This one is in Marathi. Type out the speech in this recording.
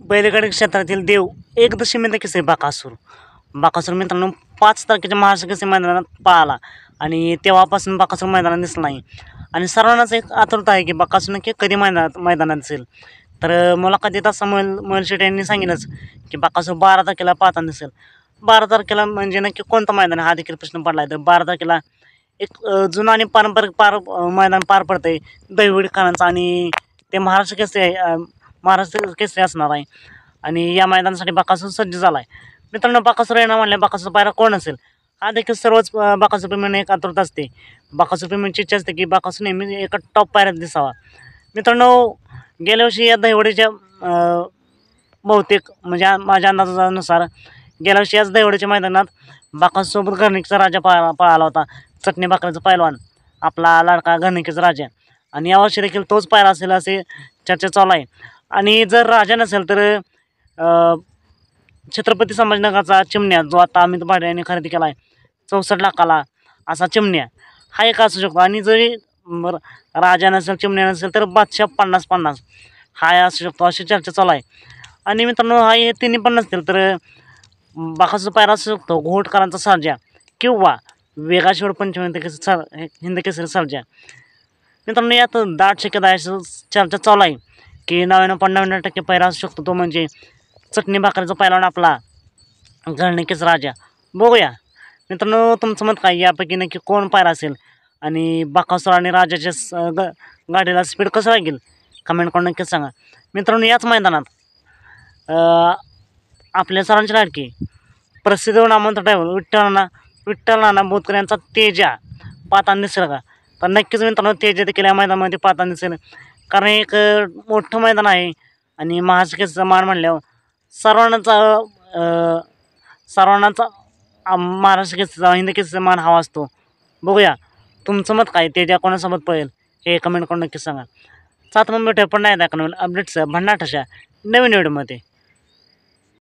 बैलगाडी क्षेत्रातील देव एकदशिमेंद्र केसरी बकासूर. बकासूर मित्रांनो 5 तारखेच्या महाराष्ट्र केसरी मैदानात पळाला आणि तेव्हापासून बकासूर मैदानात दिसला नाही आणि सर्वांनाच एक आतुरता आहे की बकासूर नक्की कधी मैदानात दिसेल. तर मुलाखतीत असं महेल शेट्टी यांनी सांगितलंच की बकासूर 12 तारखेला पाहताना दिसेल. 12 तारखेला म्हणजे नक्की कोणतं मैदान हा देखील प्रश्न पडला आहे. तर 12 तारखेला एक जुनं आणि पारंपरिक मैदान पार पडतंय दहिवडीकरांचं आणि ते महाराष्ट्र केसरी असणार आहे आणि या मैदानासाठी बकासूर सज्ज झाला आहे. मित्रांनो बकासूर येणार म्हणल्या बकासूर पायरा कोण असेल हा देखील सर्वच बकासूर प्रेमींना एक आतुरता असते. बकासूर प्रेमींची इच्छा असते की बकासूर नेहमी एका टॉप पायऱ्यात दिसावा. मित्रांनो गेल्या वर्षी या दहिवडीच्या बहुतेक म्हणजे माझ्या अंदाजानुसार गेल्या वर्षी याच दहिवडीच्या मैदानात बकासूरसोबत घरणिकीचा राजा पळाला होता. चटणी भाकरीचा पैलवान आपला लाडका घरणिकीचा राजा आणि यावर्षी देखील तोच पायरा असेल असे चर्चा चालू आहे. आणि जर राजा नसेल तर छत्रपती संभाजीनगरचा चिमण्या जो आता अमित भाटे यांनी खरेदी केला आहे 64 लाखाला असा चिमण्या हा एक असू शकतो. आणि जरी राजा नसेल चिमण्या नसेल तर बादशाह 50-50 हा असू शकतो अशी चर्चा चालू आहे. आणि मित्रांनो हा हे तिन्ही पण नसतील तर बकासूर पायरा असू शकतो घोटकरांचा सर्जा किंवा वेगाशिवड हिंद केसरी सर्जा. मित्रांनो यात दाट शक्यता चर्चा चालू आहे की 99.99% पायरा असू शकतो तो म्हणजे चटणी भाकरीचा पैलवान आपला घरणिकीचा राजा. बघूया मित्रांनो तुमचं मत काय यापैकी नक्की कोण पायरा असेल आणि बकासूर आणि राजाच्या गाडीला स्पीड कसं लागेल कमेंट करून नक्कीच सांगा. मित्रांनो याच मैदानात आपल्या सरांची लाडकी प्रसिद्ध नामवंत ड्रायव्हर विठ्ठल नाना बोतकर यांचा तेजा पाहताना दिसेल का? तर नक्कीच मित्रांनो तेजा देखील या मैदानामध्ये पाहताना दिसेल कारण एक मोठं मैदान आहे आणि महाराष्ट्र केसरीचा मान म्हणल्यावर सर्वांनाच महाराष्ट्र केसरीचा हिंद केसरीचा मान हवा असतो. बघूया तुमचं मत काय तेजा कोणासोबत पळेल हे कमेंट करून नक्कीच सांगा. सात मग भेटूया पण नाही दाखवून अपडेट्स भन्नाट अशा नवीन व्हिडिओमध्ये.